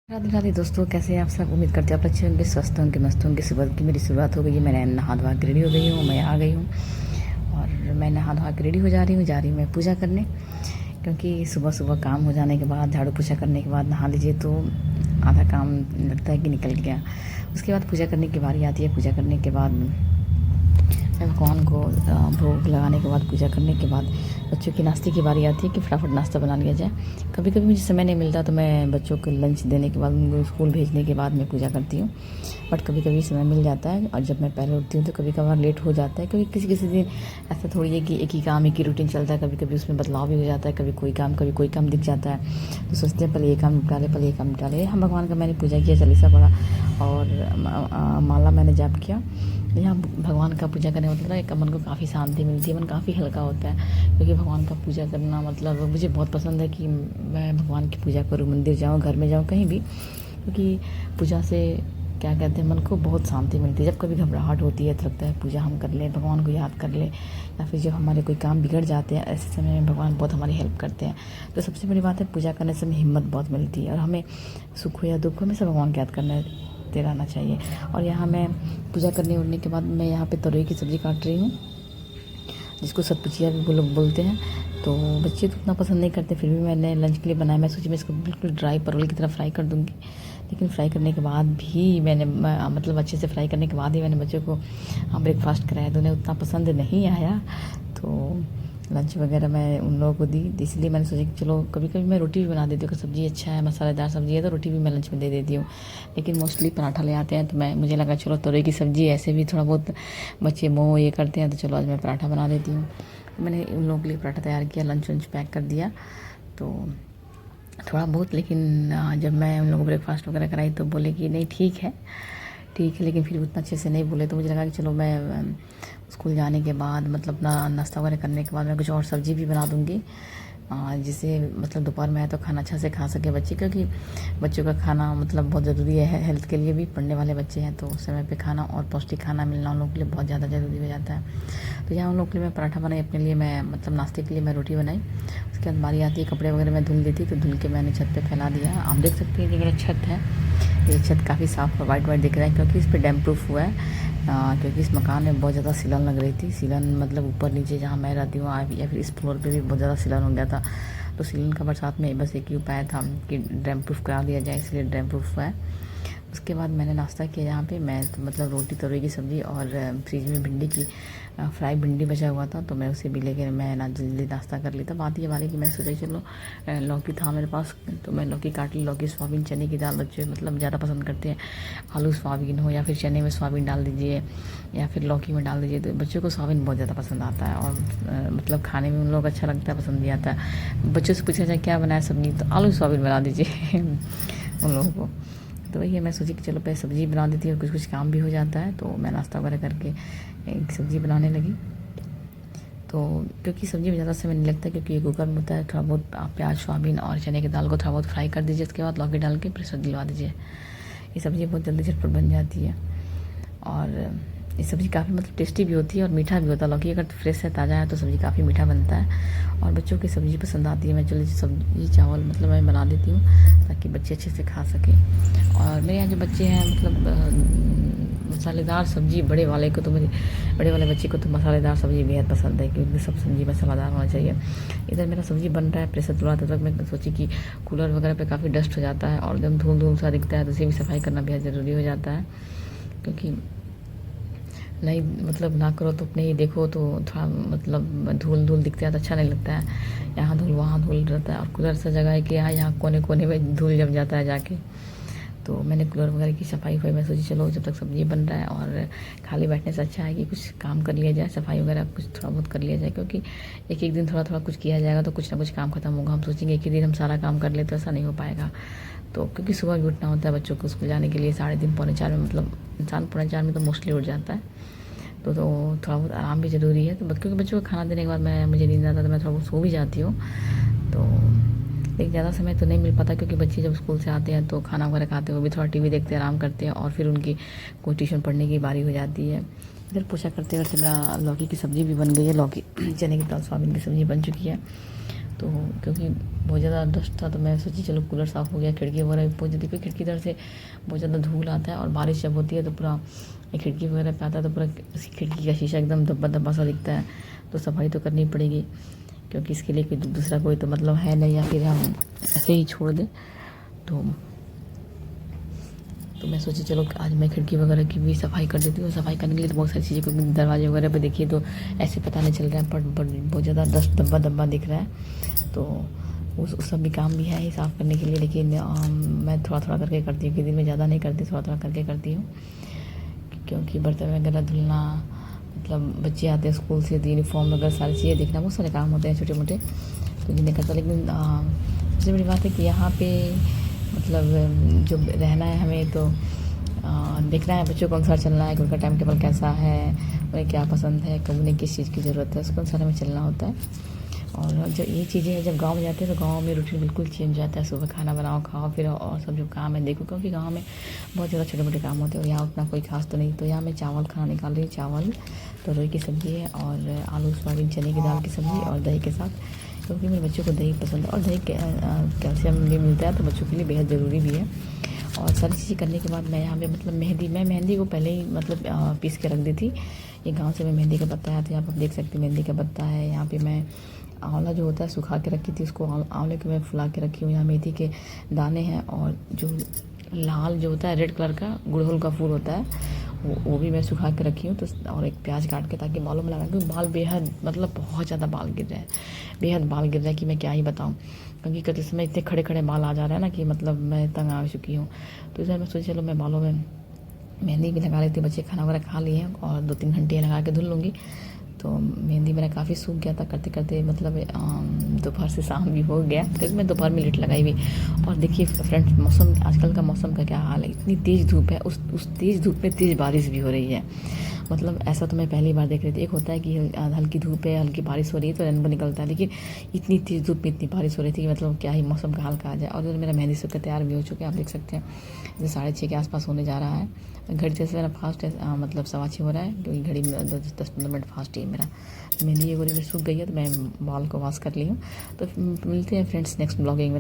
राधे राधे दोस्तों, कैसे हैं आप सब। उम्मीद करते हैं आप अच्छे होंगे, स्वस्थ होंगे, मस्त होंगे। सुबह की मेरी शुरुआत हो गई है। मैं नहा धोआ के रेडी हो गई हूँ, मैं आ गई हूँ और मैं नहा धोआ के रेडी हो जा रही हूँ मैं पूजा करने। क्योंकि सुबह सुबह काम हो जाने के बाद, झाड़ू पोछा करने के बाद नहा लीजिए तो आधा काम लगता है कि निकल गया। उसके बाद पूजा करने की बारी आती है। पूजा करने के बाद मैं भगवान को भोग लगाने के बाद, पूजा करने के बाद बच्चों की नाश्ते की बारी आती है कि फटाफट नाश्ता बना लिया जाए। कभी कभी मुझे समय नहीं मिलता तो मैं बच्चों को लंच देने के बाद, उनको स्कूल भेजने के बाद मैं पूजा करती हूँ। बट कभी कभी समय मिल जाता है और जब मैं पहले उठती हूँ तो कभी कभार लेट हो जाता है, क्योंकि किसी किसी दिन ऐसा थोड़ी है कि एक ही काम, एक ही रूटीन चलता है। कभी कभी उसमें बदलाव भी हो जाता है, कभी कोई काम दिख जाता है तो सोचते हैं पहले ये काम निपटा ले, पहले ये काम निपटा ले। हम भगवान का मैंने पूजा किया, चालीसा पढ़ा और माला मैंने जाप किया। यहाँ भगवान का पूजा करने मतलब एक मन को काफ़ी शांति मिलती है, मन काफ़ी हल्का होता है। क्योंकि भगवान का पूजा करना मतलब मुझे बहुत पसंद है कि मैं भगवान की पूजा करूँ, मंदिर जाऊँ, घर में जाऊँ, कहीं भी। क्योंकि पूजा से क्या कहते हैं, मन को बहुत शांति मिलती है। जब कभी घबराहट होती है तो लगता है पूजा हम कर लें, भगवान को याद कर लें। या फिर जब हमारे कोई काम बिगड़ जाते हैं, ऐसे समय में भगवान बहुत हमारी हेल्प करते हैं। तो सबसे बड़ी बात है, पूजा करने से हमें हिम्मत बहुत मिलती है और हमें सुख हो या दुख हो, हमेशा भगवान को याद करते रहना चाहिए। और यहाँ मैं पूजा करने उठने के बाद मैं यहाँ पे तरोई की सब्ज़ी काट रही हूँ, जिसको सतपुचिया भी लोग बोलते हैं। तो बच्चे तो उतना पसंद नहीं करते, फिर भी मैंने लंच के लिए बनाया। मैं सोची मैं इसको बिल्कुल ड्राई परवल की तरह फ्राई कर दूँगी, लेकिन फ्राई करने के बाद भी मैंने मतलब अच्छे से फ्राई करने के बाद ही मैंने बच्चों को ब्रेकफास्ट कराया, तो उन्हें उतना पसंद नहीं आया। तो लंच वगैरह मैं उन लोगों को दी, इसलिए मैंने सोचा कि चलो कभी कभी मैं रोटी भी बना देती हूँ। कि सब्ज़ी अच्छा है, मसालेदार सब्ज़ी है तो रोटी भी मैं लंच में दे देती हूँ। लेकिन मोस्टली पराठा ले आते हैं तो मुझे लगा चलो तोरई की सब्ज़ी ऐसे भी थोड़ा बहुत बच्चे मोह ये करते हैं, तो चलो आज मैं पराठा बना देती हूँ। मैंने उन लोगों के लिए पराठा तैयार किया, लंच वंच पैक कर दिया तो थोड़ा बहुत। लेकिन जब मैं उन लोगों को ब्रेकफास्ट वगैरह कराई तो बोले कि नहीं ठीक है, लेकिन फिर उतना अच्छे से नहीं बोले। तो मुझे लगा कि चलो मैं स्कूल जाने के बाद मतलब नाश्ता वगैरह करने के बाद मैं कुछ और सब्ज़ी भी बना दूँगी, जिससे मतलब दोपहर में है तो खाना अच्छा से खा सके बच्चे। क्योंकि बच्चों का खाना मतलब बहुत ज़रूरी है हेल्थ के लिए भी। पढ़ने वाले बच्चे हैं तो समय पे खाना और पौष्टिक खाना मिलना उन लोगों के लिए बहुत ज़्यादा ज़रूरी हो जाता है। तो यहाँ उन लोगों के लिए मैं पराठा बनाई, अपने लिए मैं मतलब नाश्ते के लिए मैं रोटी बनाई। उसके बाद बारी आती है, कपड़े वगैरह मैं धुल देती तो धुल के मैंने छत पर फैला दिया। आप देख सकते हैं कि मेरा छत है, ये छत काफ़ी साफ़ और वाइट दिख रहा है, क्योंकि इस पर डैम प्रूफ हुआ है। क्योंकि इस मकान में बहुत ज़्यादा सीलन लग रही थी। सीलन मतलब ऊपर नीचे जहाँ मैं रहती हूँ या फिर इस फ्लोर पे भी बहुत ज़्यादा सीलन हो गया था। तो सीलन का बरसात में बस एक ही उपाय था कि डैम प्रूफ करा दिया जाए, इसलिए डैम प्रूफ हुआ है। उसके बाद मैंने नाश्ता किया। यहाँ पे मैं तो मतलब रोटी, तरोई की सब्ज़ी और फ्रिज में भिंडी की फ्राई भिंडी बचा हुआ था, तो मैं उसे भी लेकर मैं जल्दी नाश्ता कर ली। तब बात ये वाली कि मैं सोचा चलो लौकी था मेरे पास तो मैं लौकी काट ली। लौकी, सोयाबीन, चने की दाल बच्चे मतलब ज़्यादा पसंद करते हैं। आलू सोयाबीन हो या फिर चने में सोयाबीन डाल दीजिए या फिर लौकी में डाल दीजिए, तो बच्चों को सोयाबीन बहुत ज़्यादा पसंद आता है और मतलब खाने में उन लोग अच्छा लगता है, पसंद भी आता है। बच्चों से पूछा जाए क्या बनाया सब्ज़ी, तो आलू सोयाबीन बना दीजिए उन लोगों को। तो वही है, मैं सोची कि चलो पहले सब्ज़ी बना देती हूँ, कुछ काम भी हो जाता है। तो मैं नाश्ता वगैरह करके एक सब्ज़ी बनाने लगी। तो क्योंकि सब्ज़ी में ज़्यादा समय नहीं लगता, क्योंकि ये कुकर में होता है। थोड़ा बहुत आप प्याज, सोयाबीन और चने की दाल को थोड़ा बहुत फ्राई कर दीजिए, उसके बाद लौकी डाल के प्रेशर दिलवा दीजिए। ये सब्ज़ी बहुत जल्दी झटपट बन जाती है और ये सब्ज़ी काफ़ी मतलब टेस्टी भी होती है और मीठा भी होता है। लौकी अगर फ्रेश है, ताज़ा है तो सब्ज़ी काफ़ी मीठा बनता है और बच्चों की सब्ज़ी पसंद आती है। मैं जल्दी सब्ज़ी चावल मतलब मैं बना देती हूँ ताकि बच्चे अच्छे से खा सकें। और मेरे यहाँ जो बच्चे हैं मतलब मसालेदार सब्ज़ी, बड़े वाले बच्चे को तो मसालेदार सब्ज़ी बेहद पसंद है, क्योंकि सब सब्ज़ी मसालेदार होना चाहिए। इधर मेरा सब्ज़ी बन रहा है, प्रेशर तुरंत तक मैं सोची कि कूलर वगैरह पे काफ़ी डस्ट हो जाता है और एकदम धूल धूल सा दिखता है, तो उसे भी सफाई करना बेहद ज़रूरी हो जाता है। क्योंकि नहीं मतलब ना करो तो अपने ही देखो तो थोड़ा मतलब धूल धूल दिखता है तो अच्छा नहीं लगता है। यहाँ धूल वहाँ धूल रहता है और कूलर सा जगह है कि यहाँ कोने कोने में धूल जम जाता है जाके। तो मैंने कूलर वगैरह की सफाई हुई। मैं सोची चलो जब तक सब्ज़ी बन रहा है और खाली बैठने से अच्छा है कि कुछ काम कर लिया जाए, सफाई वगैरह कुछ थोड़ा बहुत कर लिया जाए। क्योंकि एक एक दिन थोड़ा थोड़ा कुछ किया जाएगा तो कुछ ना कुछ काम खत्म होगा। हम सोचेंगे एक ही दिन हम सारा काम कर ले तो ऐसा नहीं हो पाएगा। तो क्योंकि सुबह भी उठना होता है बच्चों को स्कूल जाने के लिए, 3:30 पौने 4 में मतलब इंसान 3:45 में तो मोस्टली उठ जाता है। तो थोड़ा बहुत आराम भी ज़रूरी है। तो क्योंकि बच्चों को खाना देने के बाद मुझे नींद आता है तो मैं थोड़ा बहुत सो भी जाती हूँ। तो लेकिन ज़्यादा समय तो नहीं मिल पाता, क्योंकि बच्चे जब स्कूल से आते हैं तो खाना वगैरह खाते हैं, वो भी थोड़ा टीवी देखते हैं, आराम करते हैं और फिर उनकी कोई ट्यूशन पढ़ने की बारी हो जाती है। इधर पूजा करते वक्त मेरा लौकी की सब्ज़ी भी बन गई है। लौकी, चने की दाल, सोयाबीन की सब्ज़ी बन चुकी है। तो क्योंकि बहुत ज़्यादा डस्ट था तो मैं सोची चलो कूलर साफ़ हो गया, खिड़की वगैरह बहुत जल्दी, क्योंकि खिड़की इधर से बहुत ज़्यादा धूल आता है और बारिश जब होती है तो पूरा खिड़की वगैरह पे आता है तो पूरा खिड़की का शीशा एकदम धब्बा धब्बा सा दिखता है। तो सफाई तो करनी पड़ेगी, क्योंकि इसके लिए कोई दूसरा कोई तो मतलब है नहीं, या फिर हम ऐसे ही छोड़ दें। तो मैं सोची चलो आज मैं खिड़की वगैरह की भी सफाई कर देती हूँ। सफाई करने के लिए तो बहुत सारी चीज़ें, क्योंकि दरवाजे वगैरह पे देखिए तो ऐसे पता नहीं चल रहा है, पर बहुत ज़्यादा डस्ट धब्बा धब्बा दिख रहा है। तो उस सब भी काम भी है ही साफ़ करने के लिए, लेकिन मैं थोड़ा थोड़ा करके करती हूँ, कि दिन में ज़्यादा नहीं करती, थोड़ा थोड़ा करके करती हूँ। क्योंकि बर्तन वगैरह धुलना, मतलब बच्चे आते हैं स्कूल से तो यूनिफॉर्म वगैरह सारी चीज़ें देखना, बहुत सारे काम होते हैं छोटे मोटे, तो जिन्हें करता। लेकिन सबसे बड़ी बात है कि यहाँ पे मतलब जो रहना है हमें, तो देखना है बच्चों को अनुसार चलना है कि उनका टाइम टेबल कैसा है, उन्हें क्या पसंद है, कब उन्हें किस चीज़ की ज़रूरत है, उसके अनुसार हमें चलना होता है। और जब ये चीज़ें हैं, जब गाँव में जाते हैं तो गाँव में रूटीन बिल्कुल चेंज हो जाता है। सुबह खाना बनाओ, खाओ, फिर और सब जो काम है देखो, क्योंकि गाँव में बहुत ज़्यादा छोटे मोटे काम होते हैं और यहाँ उतना कोई खास तो नहीं। तो यहाँ मैं चावल खाना निकाल रही हूँ, चावल तरोई की सब्ज़ी है और आलू सोयाबीन चने की दाल की सब्ज़ी और दही के साथ, क्योंकि मेरे बच्चों को दही पसंद है और दही कैल्शियम भी मिलता है, तो बच्चों के लिए बेहद ज़रूरी भी है। और सारी चीज़ें करने के बाद मैं यहाँ पे मतलब मेहंदी को पहले ही मतलब पीस के रख दी थी। ये गांव से मैं मेहंदी का पत्ता है, तो यहाँ पर आप देख सकते हैं मेहंदी का पत्ता है। यहाँ पे मैं आंवला जो होता है सुखा के रखी थी, उसको आंवले को मैं फुला के रखी हूँ। यहाँ मेथी के दाने हैं और जो लाल जो होता है रेड कलर का गुड़हल का फूल होता है वो भी मैं सुखा के रखी हूँ। तो और एक प्याज काट के, ताकि बालों में लगा, क्योंकि बाल बेहद मतलब बहुत ज़्यादा बाल गिर रहे हैं, बेहद बाल गिर रहा है कि मैं क्या ही बताऊँ। क्योंकि करते समय इतने खड़े खड़े बाल आ जा रहे हैं ना कि मतलब मैं तंग आ चुकी हूँ। तो इसलिए मैं सोची चलो मैं बालों में मेहंदी भी लगा लेती हूँ। बच्चे खाना वगैरह खा लिए हैं और 2-3 घंटे लगा के धुल लूँगी। तो मेहंदी मेरा काफ़ी सूख गया था करते करते, मतलब दोपहर से शाम भी हो गया, क्योंकि मैं दोपहर में लेट लगाई हुई। और देखिए फ्रेंड्स, मौसम आजकल का मौसम का क्या हाल है, इतनी तेज़ धूप है, उस तेज़ धूप में तेज़ बारिश भी हो रही है। मतलब ऐसा तो मैं पहली बार देख रही थी। एक होता है कि हल्की धूप है, हल्की बारिश हो रही है तो रेनबो निकलता है, लेकिन इतनी तेज़ धूप में इतनी बारिश हो रही थी कि मतलब क्या ही मौसम का हाल कहा जाए। और मेरा मेहंदी सूख कर तैयार भी हो चुका है, आप देख सकते हैं। जैसे 6:30 के आसपास होने जा रहा है। घड़ी जैसे मेरा फास्ट है, मतलब 6:15 हो रहा है, क्योंकि घड़ी में 10-15 मिनट फास्ट ही है मेरा। मेहंदी ये गोरी में सूख गई है, तो मैं बाल को वॉश कर ली हूँ। तो मिलते हैं फ्रेंड्स नेक्स्ट ब्लॉगिंग में।